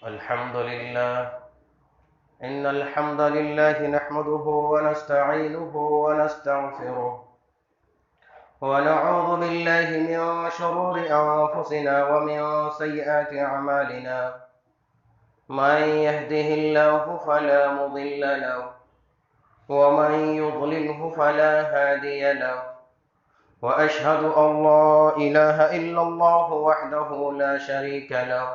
الحمد لله إن الحمد لله نحمده ونستعينه ونستغفره ونعوذ بالله من شرور أنفسنا ومن سيئات أعمالنا من يهده الله فلا مضل له ومن يضلله فلا هادي له وأشهد أن لا إله إلا الله وحده لا شريك له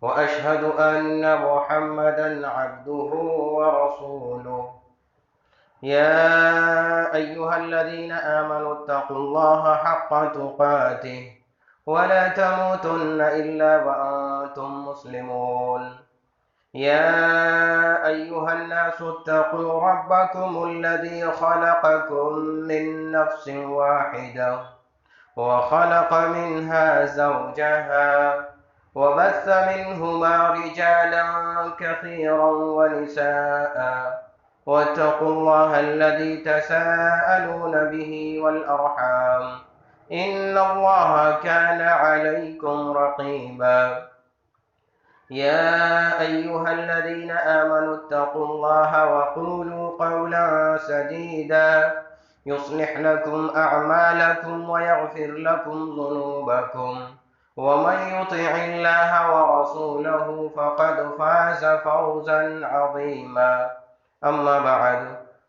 وأشهد أن محمدًا عبده ورسوله يا أيها الذين آمنوا اتقوا الله حق تقاته ولا تموتن إلا وأنتم مسلمون يا أيها الناس اتقوا ربكم الذي خلقكم من نفس واحدة وخلق منها زوجها وبث منهما رجالا كثيرا ونساء واتقوا الله الذي تساءلون به والأرحام إن الله كان عليكم رقيبا يا أيها الذين آمنوا اتقوا الله وقولوا قولا سديدا يصلح لكم أعمالكم ويغفر لكم ذنوبكم ومن يطع الله ورسوله فقد فاز فوزا عظيما أما بعد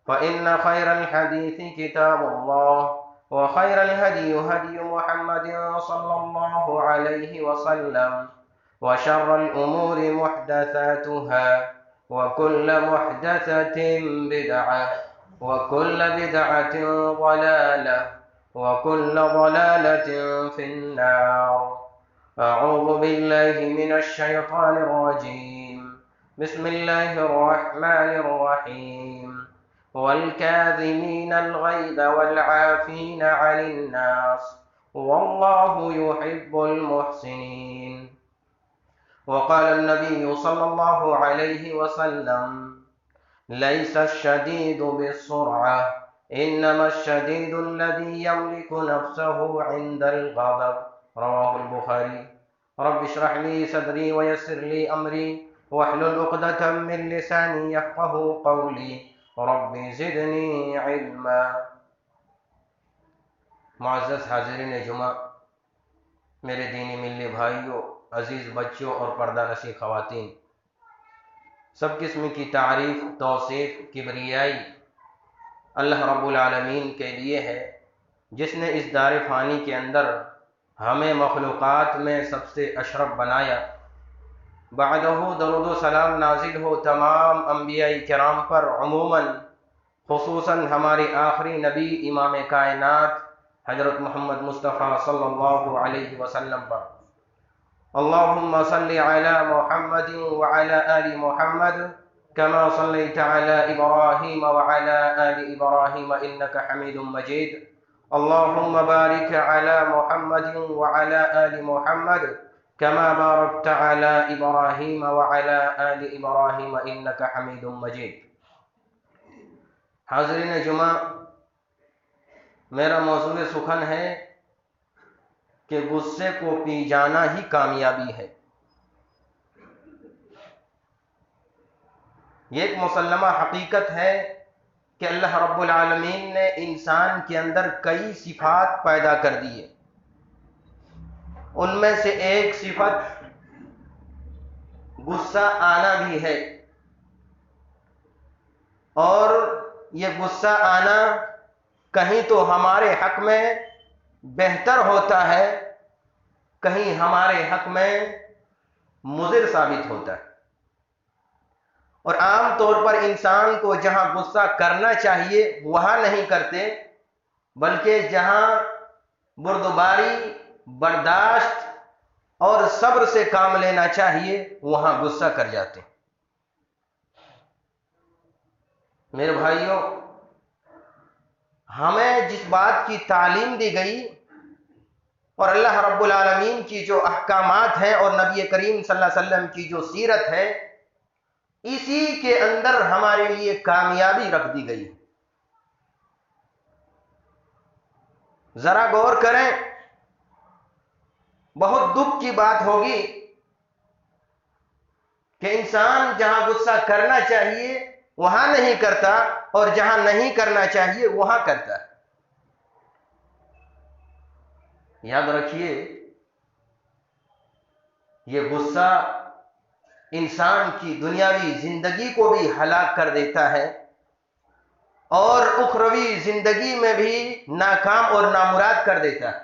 فإن خير الحديث كتاب الله وخير الهدي هدي محمد صلى الله عليه وسلم وشر الأمور محدثاتها وكل محدثة بدعة وكل بدعة ضلالة وكل ضلالة في النار أعوذ بالله من الشيطان الرجيم بسم الله الرحمن الرحيم والكاظمين الغيظ والعافين عن الناس والله يحب المحسنين وقال النبي صلى الله عليه وسلم ليس الشديد بالسرعة إنما الشديد الذي يملك نفسه عند الغضب رواه البخاري رب اشرح لي صدري ويسر لي أمري واحلل عقدة من لساني يفقه قولي رب زدني علما۔ معزز حاضرین جمعہ، میرے دینی ملی بھائیوں، عزیز بچوں اور پردہ نشین خواتین، سب قسم کی تعریف، توصیف، کبریائی اللہ رب العالمین کے لیے ہے، جس نے اس دار فانی کے اندر ہمیں مخلوقات میں سب سے اشرف بنایا۔ بعدہ درود و سلام نازل ہو تمام انبیاء کرام پر، عموماً خصوصاً ہمارے آخری نبی امام کائنات حضرت محمد مصطفیٰ صلی اللہ علیہ وسلم پر۔ اللہم صل علی محمد وعلی آل محمد كما صليت على إبراهيم وعلى آل إبراهيم إنك حميد مجيد اللهم بارك على محمد وعلى آل محمد كما باركت على إبراهيم وعلى آل إبراهيم إنك حميد مجيد۔ حاضرین جمعہ، میرا موضوع سخن ہے کہ غصے کو پی جانا ہی کامیابی ہے۔ یہ ایک مسلمہ حقیقت ہے کہ اللہ رب العالمین نے انسان کے اندر کئی صفات پیدا کر دی ہے۔ ان میں سے ایک صفت غصہ آنا بھی ہے، اور یہ غصہ آنا کہیں تو ہمارے حق میں بہتر ہوتا ہے، کہیں ہمارے حق میں مضر ثابت ہوتا ہے۔ اور عام طور پر انسان کو جہاں غصہ کرنا چاہیے وہاں نہیں کرتے، بلکہ جہاں بردباری، برداشت اور صبر سے کام لینا چاہیے وہاں غصہ کر جاتے ہیں۔ میرے بھائیوں، ہمیں جس بات کی تعلیم دی گئی اور اللہ رب العالمین کی جو احکامات ہیں اور نبی کریم صلی اللہ علیہ وسلم کی جو سیرت ہے، اسی کے اندر ہمارے لیے کامیابی رکھ دی گئی۔ ذرا غور کریں، بہت دکھ کی بات ہوگی کہ انسان جہاں غصہ کرنا چاہیے وہاں نہیں کرتا اور جہاں نہیں کرنا چاہیے وہاں کرتا ہے۔ یاد رکھیے، یہ غصہ انسان کی دنیاوی زندگی کو بھی ہلاک کر دیتا ہے اور اخروی زندگی میں بھی ناکام اور نامراد کر دیتا ہے۔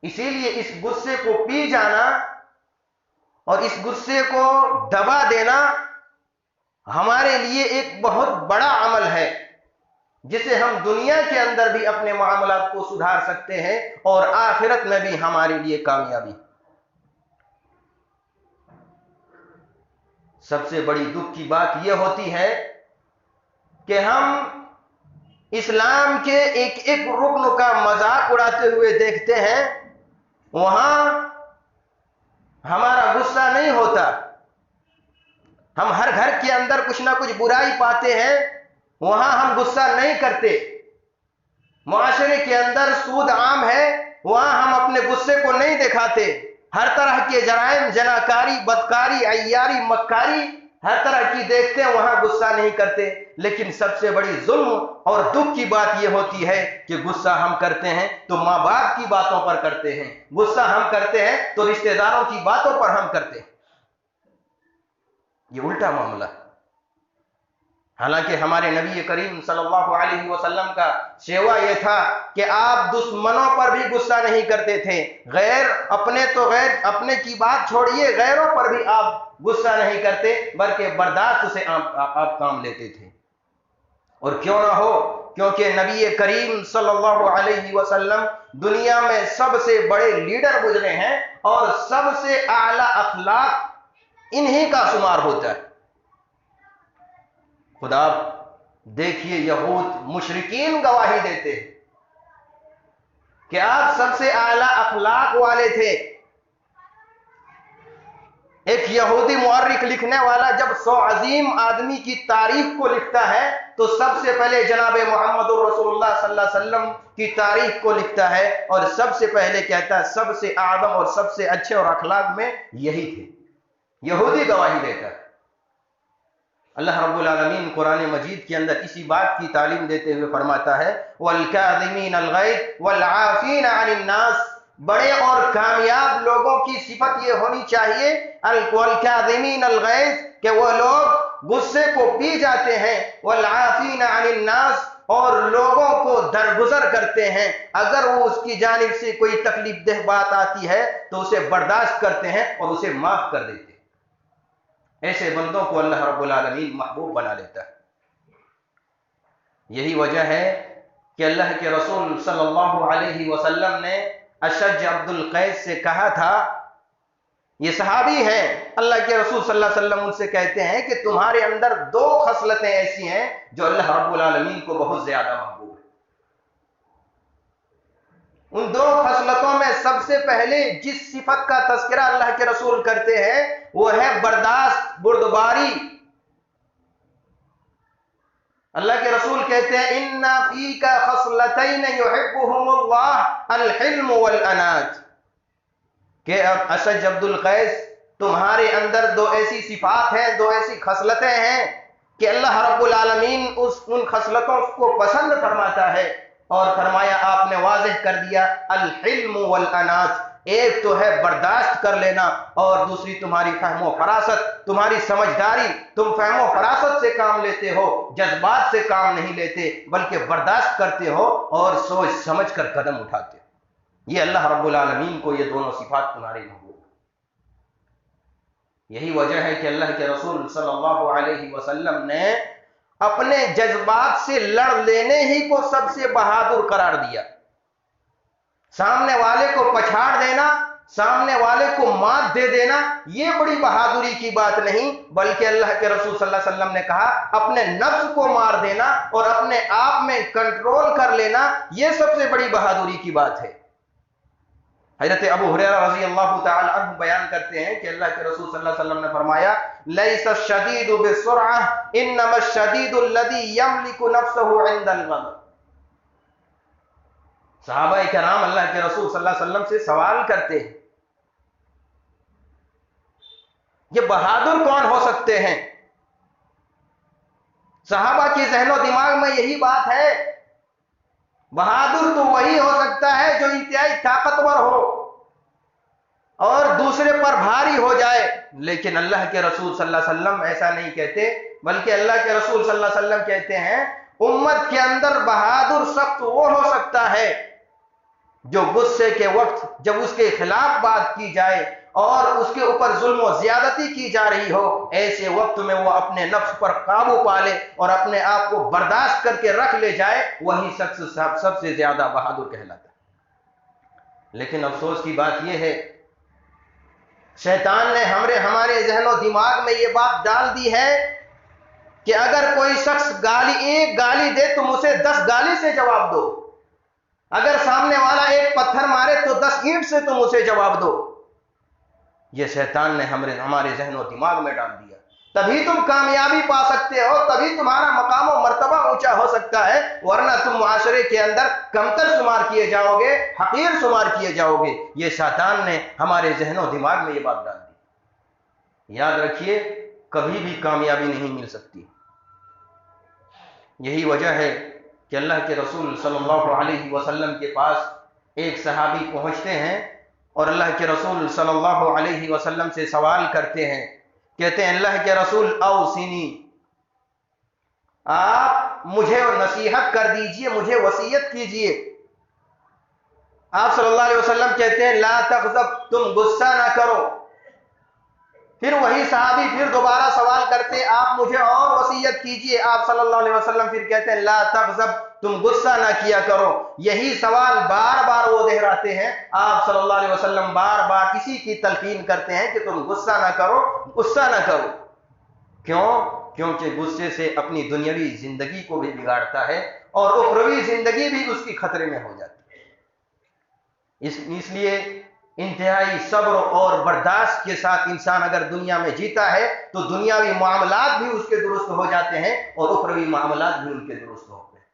اسی لیے اس غصے کو پی جانا اور اس غصے کو دبا دینا ہمارے لیے ایک بہت بڑا عمل ہے، جسے ہم دنیا کے اندر بھی اپنے معاملات کو سدھار سکتے ہیں اور آخرت میں بھی ہمارے لیے کامیابی۔ سب سے بڑی دکھ کی بات یہ ہوتی ہے کہ ہم اسلام کے ایک ایک رکن کا مذاق اڑاتے ہوئے دیکھتے ہیں، وہاں ہمارا غصہ نہیں ہوتا۔ ہم ہر گھر کے اندر کچھ نہ کچھ برائی پاتے ہیں، وہاں ہم غصہ نہیں کرتے۔ معاشرے کے اندر سود عام ہے، وہاں ہم اپنے غصے کو نہیں دکھاتے۔ ہر طرح کے جرائم، جناکاری، بدکاری، عیاری، مکاری ہر طرح کی دیکھتے ہیں، وہاں غصہ نہیں کرتے۔ لیکن سب سے بڑی ظلم اور دکھ کی بات یہ ہوتی ہے کہ غصہ ہم کرتے ہیں تو ماں باپ کی باتوں پر کرتے ہیں، غصہ ہم کرتے ہیں تو رشتہ داروں کی باتوں پر ہم کرتے ہیں۔ یہ الٹا معاملہ۔ حالانکہ ہمارے نبی کریم صلی اللہ علیہ وسلم کا شیوا یہ تھا کہ آپ دشمنوں پر بھی غصہ نہیں کرتے تھے، اپنے کی بات چھوڑیے، غیروں پر بھی آپ غصہ نہیں کرتے، بلکہ برداشت سے آپ کام لیتے تھے۔ اور کیوں نہ ہو، کیونکہ نبی کریم صلی اللہ علیہ وسلم دنیا میں سب سے بڑے لیڈر گزرے ہیں اور سب سے اعلی اخلاق انہی کا شمار ہوتا ہے۔ خدا دیکھیے، یہود مشرکین گواہی دیتے ہیں کہ آپ سب سے اعلی اخلاق والے تھے۔ ایک یہودی مورخ لکھنے والا جب 100 عظیم آدمی کی تاریخ کو لکھتا ہے تو سب سے پہلے جناب محمد رسول اللہ صلی اللہ علیہ وسلم کی تاریخ کو لکھتا ہے اور سب سے پہلے کہتا ہے سب سے اعظم اور سب سے اچھے اور اخلاق میں یہی تھے۔ یہودی گواہی دیتا ہے۔ اللہ رب العالمین قرآن مجید کے اندر اسی بات کی تعلیم دیتے ہوئے فرماتا ہے وَالْكَاظِمِينَ الْغَيْظَ وَالْعَافِينَ عَنِ النَّاسِ، بڑے اور کامیاب لوگوں کی صفت یہ ہونی چاہیے وَالْكَاظِمِينَ الْغَيْظَ کہ وہ لوگ غصے کو پی جاتے ہیں، وَالْعَافِينَ عَنِ النَّاسِ اور لوگوں کو درگزر کرتے ہیں۔ اگر وہ اس کی جانب سے کوئی تکلیف دہ بات آتی ہے تو اسے برداشت کرتے ہیں اور اسے معاف کر دیتے ہیں۔ ایسے بندوں کو اللہ رب العالمین محبوب بنا لیتا ہے۔ یہی وجہ ہے کہ اللہ کے رسول صلی اللہ علیہ وسلم نے اشج عبد القیس سے کہا تھا، یہ صحابی ہیں، اللہ کے رسول صلی اللہ علیہ وسلم ان سے کہتے ہیں کہ تمہارے اندر 2 خصلتیں ایسی ہیں جو اللہ رب العالمین کو بہت زیادہ محبوب ہیں۔ ان 2 خصلتوں میں سب سے پہلے جس صفت کا تذکرہ اللہ کے رسول کرتے ہیں وہ ہے برداشت، بردباری۔ اللہ کے رسول کہتے ہیں اِنَّ فِيكَ خَصْلَتَيْنِ يُحِبُّهُمُ اللَّهُ الْحِلْمُ وَالْأَنَاةُ کہ اشج عبد القیس تمہارے اندر 2 ایسی صفات ہیں، 2 ایسی خصلتیں ہیں کہ اللہ رب العالمین ان خصلتوں کو پسند فرماتا ہے، اور فرمایا آپ نے واضح کر دیا الحلم والانات، ایک تو ہے برداشت کر لینا اور دوسری تمہاری فہم و فراست، تمہاری سمجھداری، تم فہم و فراست سے کام لیتے ہو، جذبات سے کام نہیں لیتے بلکہ برداشت کرتے ہو اور سوچ سمجھ کر قدم اٹھاتے ہو۔ یہ اللہ رب العالمین کو یہ دونوں صفات تمہاری محبوب۔ یہی وجہ ہے کہ اللہ کے رسول صلی اللہ علیہ وسلم نے اپنے جذبات سے لڑ لینے ہی کو سب سے بہادر قرار دیا۔ سامنے والے کو پچھاڑ دینا، سامنے والے کو مات دے دینا، یہ بڑی بہادری کی بات نہیں، بلکہ اللہ کے رسول صلی اللہ علیہ وسلم نے کہا اپنے نفس کو مار دینا اور اپنے آپ میں کنٹرول کر لینا، یہ سب سے بڑی بہادری کی بات ہے۔ حضرت ابو ہریرہ رضی اللہ تعالی عنہ بیان کرتے ہیں کہ اللہ کے رسول صلی اللہ علیہ وسلم نے فرمایا لیس الشدید بالسرعہ انما الشدید الذی یملک نفسه عند الغضب۔ صحابہ کرام اللہ کے رسول صلی اللہ علیہ وسلم سے سوال کرتے ہیں یہ بہادر کون ہو سکتے ہیں؟ صحابہ کے ذہن و دماغ میں یہی بات ہے، بہادر تو وہی ہو سکتا ہے جو انتہائی طاقتور ہو اور دوسرے پر بھاری ہو جائے، لیکن اللہ کے رسول صلی اللہ علیہ وسلم ایسا نہیں کہتے، بلکہ اللہ کے رسول صلی اللہ علیہ وسلم کہتے ہیں امت کے اندر بہادر سخت وہ ہو سکتا ہے جو غصے کے وقت جب اس کے خلاف بات کی جائے اور اس کے اوپر ظلم و زیادتی کی جا رہی ہو، ایسے وقت میں وہ اپنے نفس پر قابو پا لے اور اپنے آپ کو برداشت کر کے رکھ لے جائے، وہی شخص سب سے زیادہ بہادر کہلاتا ہے۔ لیکن افسوس کی بات یہ ہے، شیطان نے ہمارے ذہن و دماغ میں یہ بات ڈال دی ہے کہ اگر کوئی شخص ایک گالی دے تم اسے 10 گالی سے جواب دو، اگر سامنے والا ایک پتھر مارے تو 10 اینٹ سے تم اسے جواب دو۔ یہ شیطان نے ہمارے ذہن و دماغ میں ڈال دیا، تبھی تم کامیابی پا سکتے ہو، تبھی تمہارا مقام و مرتبہ اونچا ہو سکتا ہے، ورنہ تم معاشرے کے اندر کمتر شمار کیے جاؤ گے، حقیر شمار کیے جاؤ گے۔ یہ شیطان نے ہمارے ذہن و دماغ میں یہ بات ڈال دی۔ یاد رکھیے، کبھی بھی کامیابی نہیں مل سکتی۔ یہی وجہ ہے کہ اللہ کے رسول صلی اللہ علیہ وسلم کے پاس ایک صحابی پہنچتے ہیں اور اللہ کے رسول صلی اللہ علیہ وسلم سے سوال کرتے ہیں، کہتے ہیں اللہ کے رسول اوصینی، آپ مجھے نصیحت کر دیجئے، مجھے وصیت کیجئے۔ آپ صلی اللہ علیہ وسلم کہتے ہیں لا تغضب، تم غصہ نہ کرو۔ پھر وہی صحابی پھر دوبارہ سوال کرتے آپ مجھے اور وصیت کیجئے۔ آپ صلی اللہ علیہ وسلم پھر کہتے ہیں لا تغضب، تم غصہ نہ کیا کرو۔ یہی سوال بار بار وہ دہراتے ہیں، آپ صلی اللہ علیہ وسلم بار بار اسی کی تلقین کرتے ہیں کہ تم غصہ نہ کرو، غصہ نہ کرو۔ کیوں؟ کیونکہ غصے سے اپنی دنیاوی زندگی کو بھی بگاڑتا ہے اور اخروی زندگی بھی اس کی خطرے میں ہو جاتی ہے۔ اس لیے انتہائی صبر اور برداشت کے ساتھ انسان اگر دنیا میں جیتا ہے تو دنیاوی معاملات بھی اس کے درست ہو جاتے ہیں اور اخروی معاملات بھی ان کے درست ہوتے ہیں۔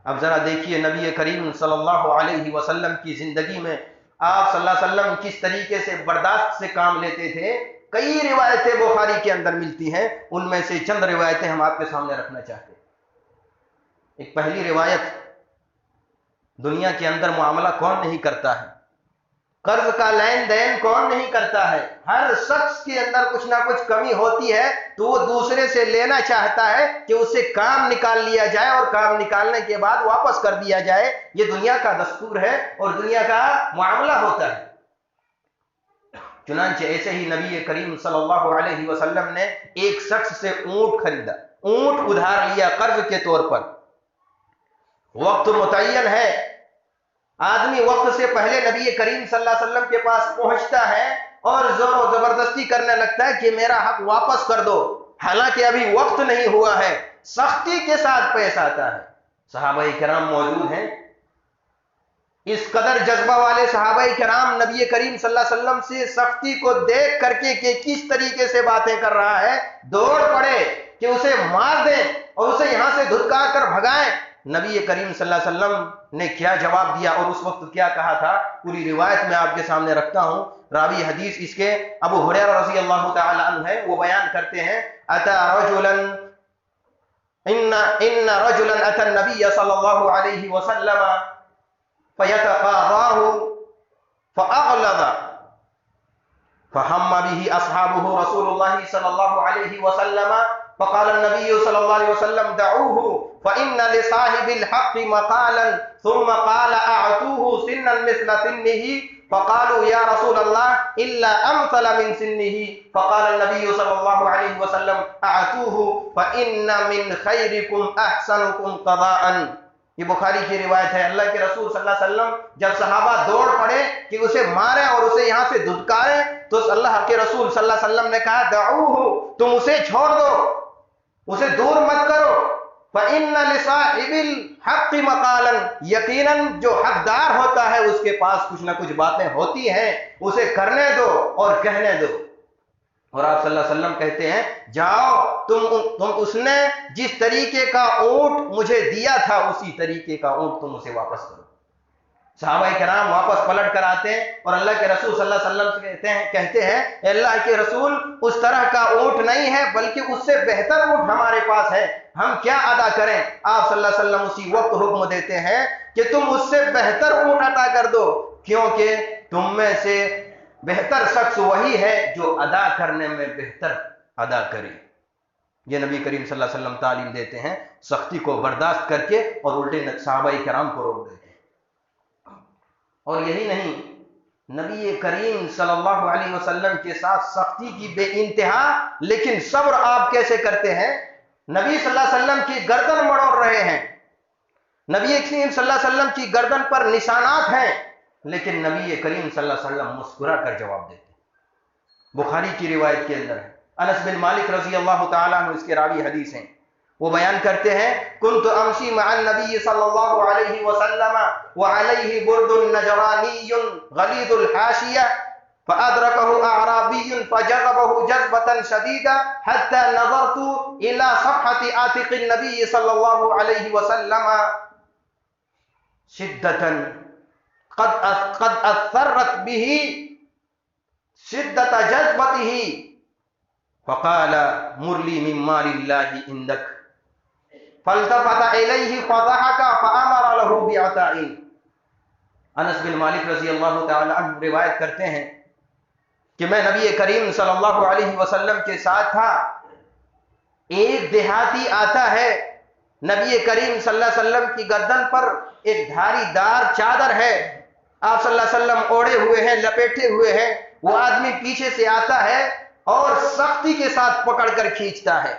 اب ذرا دیکھیے نبی کریم صلی اللہ علیہ وسلم کی زندگی میں آپ صلی اللہ علیہ وسلم کس طریقے سے برداشت سے کام لیتے تھے۔ کئی روایتیں بخاری کے اندر ملتی ہیں، ان میں سے چند روایتیں ہم آپ کے سامنے رکھنا چاہتے ہیں۔ ایک پہلی روایت، دنیا کے اندر معاملہ کون نہیں کرتا ہے، قرض کا لین دین کون نہیں کرتا ہے؟ ہر شخص کے اندر کچھ نہ کچھ کمی ہوتی ہے تو وہ دوسرے سے لینا چاہتا ہے کہ اس سے کام نکال لیا جائے اور کام نکالنے کے بعد واپس کر دیا جائے۔ یہ دنیا کا دستور ہے اور دنیا کا معاملہ ہوتا ہے۔ چنانچہ ایسے ہی نبی کریم صلی اللہ علیہ وسلم نے ایک شخص سے اونٹ خریدا، اونٹ ادھار لیا قرض کے طور پر۔ وقت متعین ہے، آدمی وقت سے پہلے نبی کریم صلی اللہ علیہ وسلم کے پاس پہنچتا ہے اور زور و زبردستی کرنے لگتا ہے کہ میرا حق واپس کر دو، حالانکہ ابھی وقت نہیں ہوا ہے، سختی کے ساتھ پیش آتا ہے۔ صحابہ کرام موجود ہیں، اس قدر جذبہ والے صحابہ کرام نبی کریم صلی اللہ علیہ وسلم سے سختی کو دیکھ کر کے کہ کس طریقے سے باتیں کر رہا ہے، دوڑ پڑے کہ اسے مار دیں اور اسے یہاں سے دھتکار کر بھگائیں۔ نبی کریم صلی اللہ علیہ وسلم نے کیا جواب دیا اور اس وقت کیا کہا تھا، پوری روایت میں آپ کے سامنے رکھتا ہوں۔ راوی حدیث اس کے ابو ہریرہ رضی اللہ تعالی عنہ ہے، وہ بیان کرتے ہیں اتا رجلا ان رجلا اتى النبي صلی اللہ علیہ وسلم فيتقاضاه فاغلظ فهم به اصحابه رسول الله صلی اللہ علیہ وسلم فقال النبي صلی اللہ علیہ وسلم دعوه فإن لصاحب الحق مقالا ثم قال أعطوه سنا مثل سنه فقالوا يا رسول الله إلا أمثل من سنه فقال النبي صلى الله عليه وسلم أعطوه فإن من خيركم أحسنكم قضاء۔ یہ بخاری کی روایت ہے۔ اللہ کے رسول صلی اللہ علیہ وسلم جب صحابہ دوڑ پڑے کہ اسے ماریں اور اسے یہاں سے دھتکاریں تو اللہ کے رسول صلی اللہ علیہ وسلم نے کہا دعوه، تم اسے چھوڑ دو، اسے دور مت کرو۔ فَإِنَّ لِصَاحِبِ الْحَقِّ مَقَالًا، یقیناً جو حقدار ہوتا ہے اس کے پاس کچھ نہ کچھ باتیں ہوتی ہیں، اسے کرنے دو اور کہنے دو۔ اور آپ صلی اللہ علیہ وسلم کہتے ہیں جاؤ تم اس نے جس طریقے کا اونٹ مجھے دیا تھا اسی طریقے کا اونٹ تم اسے واپس کرو۔ صحابہ کرام واپس پلٹ کر آتے ہیں اور اللہ کے رسول صلی اللہ علیہ وسلم سے کہتے ہیں اے اللہ کے رسول اس طرح کا اونٹ نہیں ہے بلکہ اس سے بہتر اونٹ ہمارے پاس ہے، ہم کیا ادا کریں؟ آپ صلی اللہ علیہ وسلم اسی وقت حکم دیتے ہیں کہ تم اس سے بہتر اونٹ عطا کر دو، کیونکہ تم میں سے بہتر شخص وہی ہے جو ادا کرنے میں بہتر ادا کرے۔ یہ نبی کریم صلی اللہ علیہ وسلم تعلیم دیتے ہیں، سختی کو برداشت کر کے اور الٹے صحابہ کرام کو روک دیتے ہیں۔ اور یہی نہیں، نبی کریم صلی اللہ علیہ وسلم کے ساتھ سختی کی بے انتہا، لیکن صبر آپ کیسے کرتے ہیں؟ نبی صلی اللہ علیہ وسلم کی گردن مڑوڑ رہے ہیں، نبی کریم صلی اللہ علیہ وسلم کی گردن پر نشانات ہیں، لیکن نبی کریم صلی اللہ علیہ وسلم مسکرا کر جواب دیتے ہیں۔ بخاری کی روایت کے اندر ہے، انس بن مالک رضی اللہ تعالیٰ عنہ اس کے راوی حدیث ہیں، وہ بیان کرتے ہیں کنت امشی مع النبی صلی اللہ علیہ وسلم وعلیہ برد نجرانی غلیظ الحاشیہ فأدركه أعرابي فجذبه جذبة شديدة حتى نظرت إلى صفحة عاتق النبي صلى الله عليه وسلم شدة قد أثرت به شدة جذبته فقال مر لي من مال الله عندك فالتفت إليه فضحك فأمر له بعطاء۔ انس بن مالک رضی اللہ تعالی عنہ روایت کرتے ہیں کہ میں نبی کریم صلی اللہ علیہ وسلم کے ساتھ تھا، ایک دیہاتی آتا ہے، نبی کریم صلی اللہ علیہ وسلم کی گردن پر ایک دھاری دار چادر ہے، آپ صلی اللہ علیہ وسلم اوڑے ہوئے ہیں، لپیٹے ہوئے ہیں، وہ آدمی پیچھے سے آتا ہے اور سختی کے ساتھ پکڑ کر کھینچتا ہے،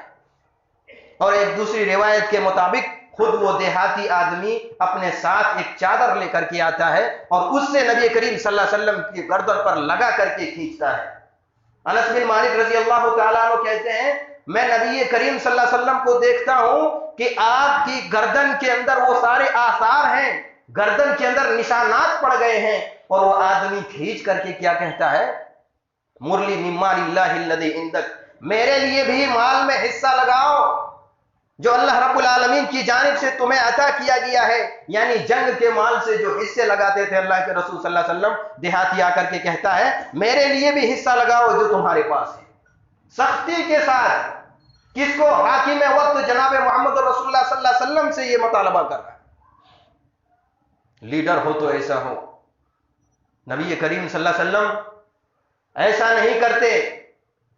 اور ایک دوسری روایت کے مطابق خود وہ دیہاتی آدمی اپنے ساتھ ایک چادر لے کر کے آتا ہے اور اس سے نبی کریم صلی اللہ علیہ وسلم کی گردن پر لگا کر کے کھینچتا ہے۔ انس بن مالک رضی اللہ تعالیٰ عنہ کہتے ہیں میں نبی کریم صلی اللہ علیہ وسلم کو دیکھتا ہوں کہ آپ کی گردن کے اندر وہ سارے آثار ہیں، گردن کے اندر نشانات پڑ گئے ہیں، اور وہ آدمی کھینچ کر کے کیا کہتا ہے؟ مرلی من مال اللہ الذی عندک، میرے لیے بھی مال میں حصہ لگاؤ جو اللہ رب العالمین کی جانب سے تمہیں عطا کیا گیا ہے۔ یعنی جنگ کے مال سے جو حصے لگاتے تھے اللہ کے رسول صلی اللہ علیہ وسلم، دیہاتی آ کر کے کہتا ہے میرے لیے بھی حصہ لگاؤ جو تمہارے پاس ہے۔ سختی کے ساتھ کس کو؟ حاکم وقت جناب محمد رسول اللہ صلی اللہ علیہ وسلم سے یہ مطالبہ کر رہا ہے۔ لیڈر ہو تو ایسا ہو، نبی کریم صلی اللہ علیہ وسلم ایسا نہیں کرتے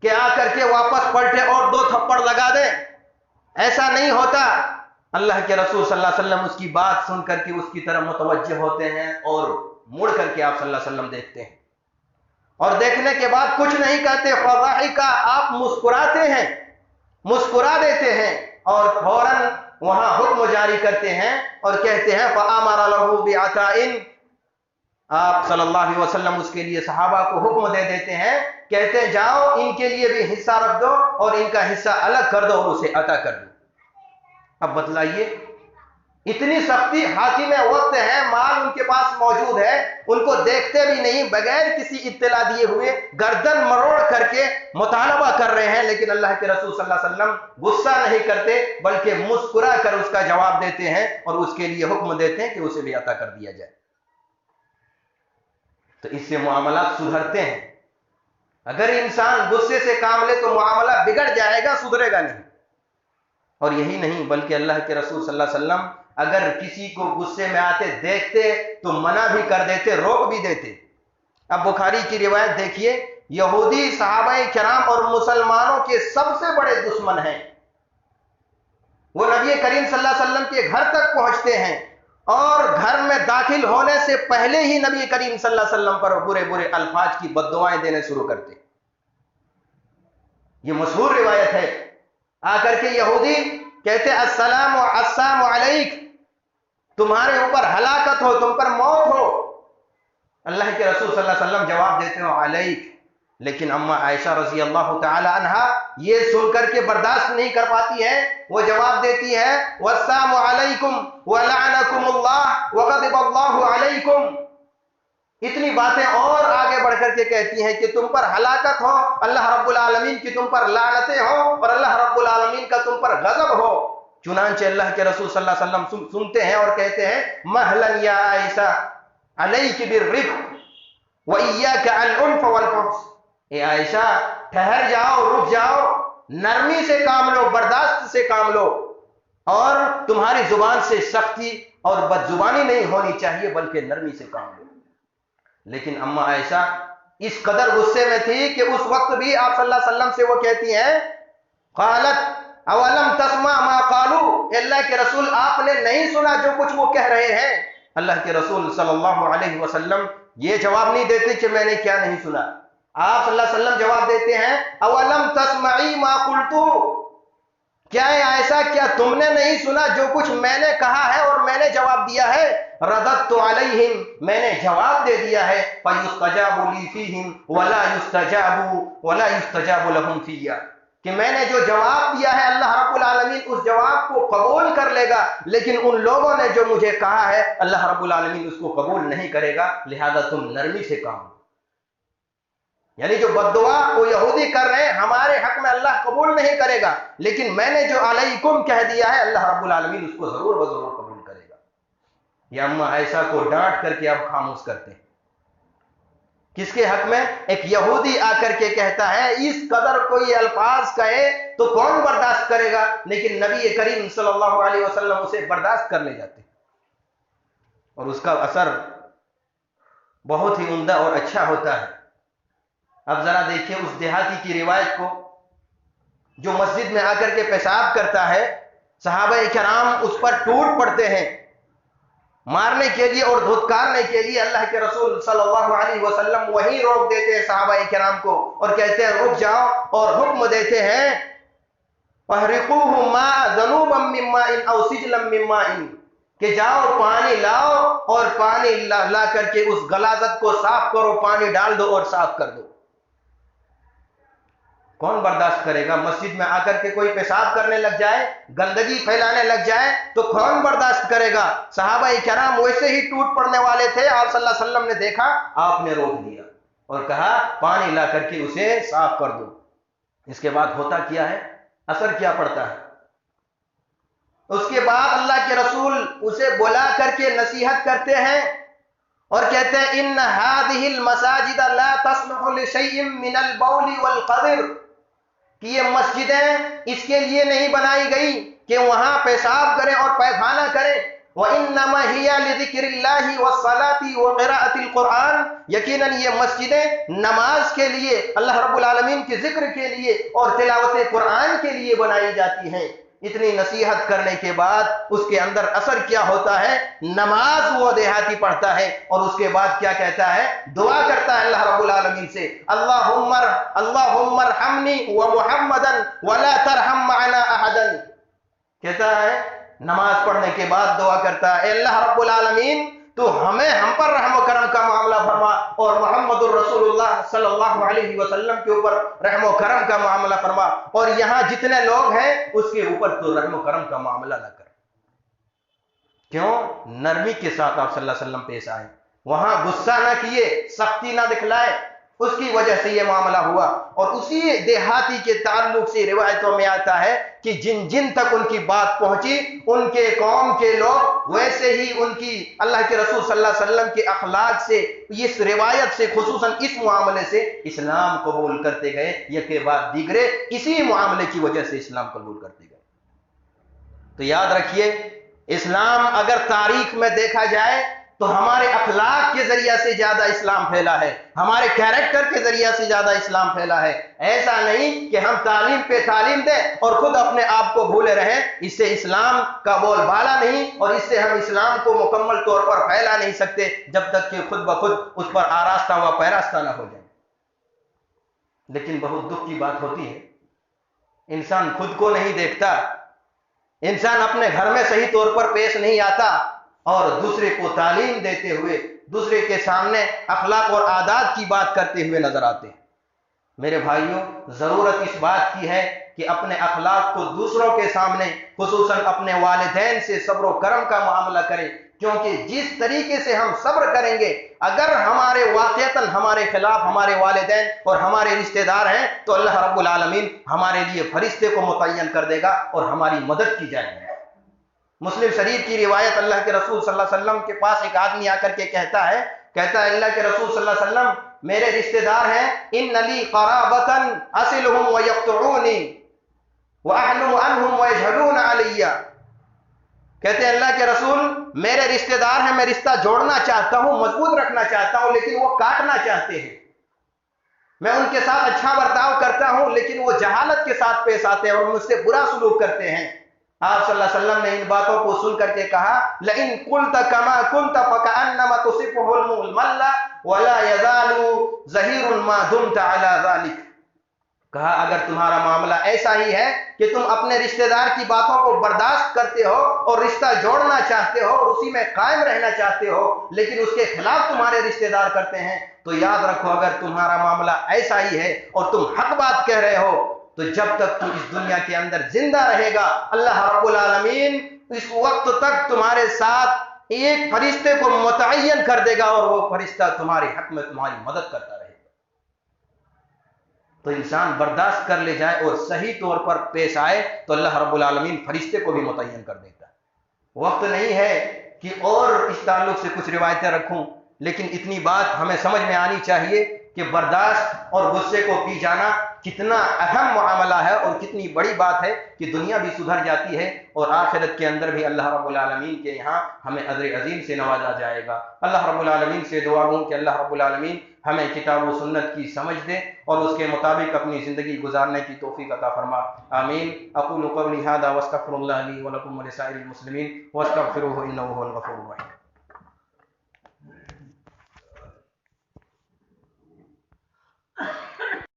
کہ آ کر کے واپس پلٹے اور دو تھپڑ لگا دیں، ایسا نہیں ہوتا۔ اللہ کے رسول صلی اللہ علیہ وسلم اس کی بات سن کر کے اس کی طرف متوجہ ہوتے ہیں اور مڑ کر کے آپ صلی اللہ علیہ وسلم دیکھتے ہیں، اور دیکھنے کے بعد کچھ نہیں کہتے، فضاحکا، آپ مسکراتے ہیں، مسکرا دیتے ہیں، اور فوراً وہاں حکم جاری کرتے ہیں اور کہتے ہیں فَأَمَرَ لَهُ بِعَطَاءٍ، آپ صلی اللہ علیہ وسلم اس کے لیے صحابہ کو حکم دے دیتے ہیں، کہتے ہیں جاؤ ان کے لیے بھی حصہ رکھ دو اور ان کا حصہ الگ کر دو اور اسے عطا کر دو۔ اب بتلائیے، اتنی سختی، حاکم وقت ہے، مال ان کے پاس موجود ہے، ان کو دیکھتے بھی نہیں، بغیر کسی اطلاع دیے ہوئے گردن مروڑ کر کے مطالبہ کر رہے ہیں، لیکن اللہ کے رسول صلی اللہ علیہ وسلم غصہ نہیں کرتے بلکہ مسکرا کر اس کا جواب دیتے ہیں اور اس کے لیے حکم دیتے ہیں کہ اسے بھی عطا کر دیا جائے۔ تو اس سے معاملات سدھرتے ہیں۔ اگر انسان غصے سے کام لے تو معاملہ بگڑ جائے گا، سدھرے گا نہیں۔ اور یہی نہیں بلکہ اللہ کے رسول صلی اللہ علیہ وسلم اگر کسی کو غصے میں آتے دیکھتے تو منع بھی کر دیتے، روک بھی دیتے۔ اب بخاری کی روایت دیکھیے، یہودی صحابہ کرام اور مسلمانوں کے سب سے بڑے دشمن ہیں، وہ نبی کریم صلی اللہ علیہ وسلم کے گھر تک پہنچتے ہیں اور گھر میں داخل ہونے سے پہلے ہی نبی کریم صلی اللہ علیہ وسلم پر برے برے الفاظ کی بد دعائیں دینے شروع کرتے۔ یہ مشہور روایت ہے، آ کر کے یہودی کہتے السلام علیک، تمہارے اوپر ہلاکت ہو، تم پر موت ہو۔ اللہ کے رسول صلی اللہ علیہ وسلم جواب دیتے ہو علیک، لیکن اما عائشہ رضی اللہ تعالی عنہا یہ سن کر کے برداشت نہیں کر پاتی ہے، وہ جواب دیتی ہے والسلام علیکم ولعنکم اللہ وغضب اللہ علیکم۔ اتنی باتیں اور آگے بڑھ کر کے کہتی ہیں کہ تم پر ہلاکت ہو، اللہ رب العالمین کی تم پر لعنتیں ہو اور اللہ رب العالمین کا تم پر غضب ہو۔ چنانچہ اللہ کے رسول صلی اللہ علیہ وسلم سنتے ہیں اور کہتے ہیں مہلا یا عائشہ، علیک بالرفق وإیاک العنف والفحش، اے عائشہ ٹھہر جاؤ، رک جاؤ، نرمی سے کام لو، برداشت سے کام لو، اور تمہاری زبان سے سختی اور بد زبانی نہیں ہونی چاہیے بلکہ نرمی سے کام لو۔ لیکن اما عائشہ اس قدر غصے میں تھی کہ اس وقت بھی آپ صلی اللہ علیہ وسلم سے وہ کہتی ہیں، قالت اولم تسمع ما قالوا، اللہ کے رسول آپ نے نہیں سنا جو کچھ وہ کہہ رہے ہیں؟ اللہ کے رسول صلی اللہ علیہ وسلم یہ جواب نہیں دیتے کہ میں نے کیا نہیں سنا، آپ صلی اللہ علیہ وسلم جواب دیتے ہیں اولم تسمعی ما قلت، کیا ہے عائشہ کیا تم نے نہیں سنا جو کچھ میں نے کہا ہے اور میں نے جواب دیا ہے؟ رددت علیہم، میں نے جواب دے دیا ہے، فیستجاب لی فیہم ولا یستجاب لہم فیہ، کہ میں نے جو جواب دیا ہے اللہ رب العالمین اس جواب کو قبول کر لے گا، لیکن ان لوگوں نے جو مجھے کہا ہے اللہ رب العالمین اس کو قبول نہیں کرے گا، لہذا تم نرمی سے کام۔ یعنی جو بد دعا وہ یہودی کر رہے ہیں ہمارے حق میں اللہ قبول نہیں کرے گا، لیکن میں نے جو علیکم کہہ دیا ہے اللہ رب العالمین اس کو ضرور بضرور قبول کرے گا۔ یہ اما عائشہ کو ڈانٹ کر کے اب خاموش کرتے ہیں، کس کے حق میں؟ ایک یہودی آ کر کے کہتا ہے اس قدر کوئی الفاظ کہے تو کون برداشت کرے گا، لیکن نبی کریم صلی اللہ علیہ وسلم اسے برداشت کر لے جاتے اور اس کا اثر بہت ہی عمدہ اور اچھا ہوتا ہے۔ اب ذرا دیکھیے اس دیہاتی کی روایت کو جو مسجد میں آ کر کے پیشاب کرتا ہے، صحابہ کرام اس پر ٹوٹ پڑتے ہیں مارنے کے لیے اور دھتکارنے کے لیے، اللہ کے رسول صلی اللہ علیہ وسلم وہیں روک دیتے ہیں صحابہ کرام کو اور کہتے ہیں رک جاؤ، اور حکم دیتے ہیں فَاحْرِقُوهُ مَاءً ذَنُوبًا مِّن مَّاءٍ أَوْ سِجْلًا مِّن مَّاءٍ، کہ جاؤ پانی لاؤ اور پانی لا کر کے اس غلاظت کو صاف کرو، پانی ڈال دو اور صاف کر دو۔ کون برداشت کرے گا؟ مسجد میں آ کر کے کوئی پیشاب کرنے لگ جائے، گندگی پھیلانے لگ جائے تو کون برداشت کرے گا؟ صحابہ کرام ویسے ہی ٹوٹ پڑنے والے تھے، آپ صلی اللہ علیہ وسلم نے دیکھا، آپ نے روک دیا اور کہا پانی لا کر کے اسے صاف کر دو۔ اس کے بعد ہوتا کیا ہے، اثر کیا پڑتا ہے؟ اس کے بعد اللہ کے رسول اسے بلا کر کے نصیحت کرتے ہیں اور کہتے ہیں ان هذه المساجد لا تصلح لشيء من البول والقذر، کہ یہ مسجدیں اس کے لیے نہیں بنائی گئی کہ وہاں پیشاب کریں اور پیخانہ کریں، وَإِنَّمَا هِيَ لِذِكْرِ اللَّهِ وَالصَّلَاةِ وَقِرَاءَةِ الْقُرْآنِ، یقیناً یہ مسجدیں نماز کے لیے، اللہ رب العالمین کے ذکر کے لیے اور تلاوت قرآن کے لیے بنائی جاتی ہیں۔ اتنی نصیحت کرنے کے بعد اس کے اندر اثر کیا ہوتا ہے؟ نماز وہ دیہاتی پڑھتا ہے اور اس کے بعد کیا کہتا ہے؟ دعا کرتا ہے اللہ رب العالمین سے اللہم ارحمنی ومحمدا ولا ترحم معنا احدا، کہتا ہے نماز پڑھنے کے بعد دعا کرتا ہے اے اللہ رب العالمین تو ہم پر رحم و کرم کا معاملہ فرما اور محمد الرسول اللہ صلی اللہ علیہ وسلم کے اوپر رحم و کرم کا معاملہ فرما، اور یہاں جتنے لوگ ہیں اس کے اوپر تو رحم و کرم کا معاملہ نہ کر۔ کیوں؟ نرمی کے ساتھ آپ صلی اللہ علیہ وسلم پیش آئے، وہاں غصہ نہ کیے، سختی نہ دکھلائے، اس کی وجہ سے یہ معاملہ ہوا۔ اور اسی دیہاتی کے تعلق سے روایتوں میں آتا ہے کہ جن جن تک ان کی بات پہنچی ان کے قوم کے لوگ ویسے ہی ان کی اللہ کے رسول صلی اللہ علیہ وسلم کے اخلاق سے، اس روایت سے، خصوصاً اس معاملے سے اسلام قبول کرتے گئے، یک کے بعد دیگرے اسی معاملے کی وجہ سے اسلام قبول کرتے گئے۔ تو یاد رکھیے اسلام اگر تاریخ میں دیکھا جائے تو ہمارے اخلاق کے ذریعہ سے زیادہ اسلام پھیلا ہے، ہمارے کیریکٹر کے ذریعہ سے زیادہ اسلام پھیلا ہے۔ ایسا نہیں کہ ہم تعلیم پہ تعلیم دیں اور خود اپنے آپ کو بھولے رہیں، اس سے اسلام کا بول بالا نہیں اور اس سے ہم اسلام کو مکمل طور پر پھیلا نہیں سکتے جب تک کہ خود بخود اس پر آراستہ و پیراستہ نہ ہو جائے۔ لیکن بہت دکھ کی بات ہوتی ہے انسان خود کو نہیں دیکھتا، انسان اپنے گھر میں صحیح طور پر پیش نہیں آتا اور دوسرے کو تعلیم دیتے ہوئے دوسرے کے سامنے اخلاق اور عادات کی بات کرتے ہوئے نظر آتے ہیں۔ میرے بھائیوں ضرورت اس بات کی ہے کہ اپنے اخلاق کو دوسروں کے سامنے خصوصاً اپنے والدین سے صبر و کرم کا معاملہ کریں، کیونکہ جس طریقے سے ہم صبر کریں گے اگر ہمارے واقعتاً ہمارے خلاف ہمارے والدین اور ہمارے رشتہ دار ہیں تو اللہ رب العالمین ہمارے لیے فرشتے کو متعین کر دے گا اور ہماری مدد کی جائے گی۔ مسلم شریف کی روایت، اللہ کے رسول صلی اللہ علیہ وسلم کے پاس ایک آدمی آ کر کے کہتا ہے اللہ کے رسول صلی اللہ علیہ وسلم میرے رشتہ دار ہیں، ان لی قرابۃ اصلهم ویقطعونی واحلم عنهم ویجهلون علی، کہتے ہیں اللہ کے رسول میرے رشتہ دار ہیں، میں رشتہ جوڑنا چاہتا ہوں، مضبوط رکھنا چاہتا ہوں، لیکن وہ کاٹنا چاہتے ہیں، میں ان کے ساتھ اچھا برتاؤ کرتا ہوں لیکن وہ جہالت کے ساتھ پیش آتے ہیں اور مجھ سے برا سلوک کرتے ہیں۔ آپ صلی اللہ علیہ وسلم نے ان باتوں کو سن کر کے کہا لئن قلت كما كنت فكأنما تصفه المل ولا يزال ظهير ما دمت على ذلك، کہا اگر تمہارا معاملہ ایسا ہی ہے کہ تم اپنے رشتہ دار کی باتوں کو برداشت کرتے ہو اور رشتہ جوڑنا چاہتے ہو اور اسی میں قائم رہنا چاہتے ہو لیکن اس کے خلاف تمہارے رشتہ دار کرتے ہیں، تو یاد رکھو اگر تمہارا معاملہ ایسا ہی ہے اور تم حق بات کہہ رہے ہو تو جب تک تم اس دنیا کے اندر زندہ رہے گا اللہ رب العالمین اس وقت تک تمہارے ساتھ ایک فرشتے کو متعین کر دے گا اور وہ فرشتہ تمہارے حق میں تمہاری مدد کرتا رہے گا۔ تو انسان برداشت کر لے جائے اور صحیح طور پر پیش آئے تو اللہ رب العالمین فرشتے کو بھی متعین کر دیتا ہے۔ وقت نہیں ہے کہ اور اس تعلق سے کچھ روایتیں رکھوں، لیکن اتنی بات ہمیں سمجھ میں آنی چاہیے کہ برداشت اور غصے کو پی جانا کتنا اہم معاملہ ہے اور کتنی بڑی بات ہے کہ دنیا بھی سدھر جاتی ہے اور آخرت کے اندر بھی اللہ رب العالمین کے یہاں ہمیں اجر عظیم سے نوازا جائے گا۔ اللہ رب العالمین سے دعا ہوں کہ اللہ رب العالمین ہمیں کتاب و سنت کی سمجھ دے اور اس کے مطابق اپنی زندگی گزارنے کی توفیق عطا فرما، آمین۔ اقول قولی ھذا واستغفر اللہ لی ولکم ولسائر المسلمین واستغفروہ انہ ھو الغفور الرحیم۔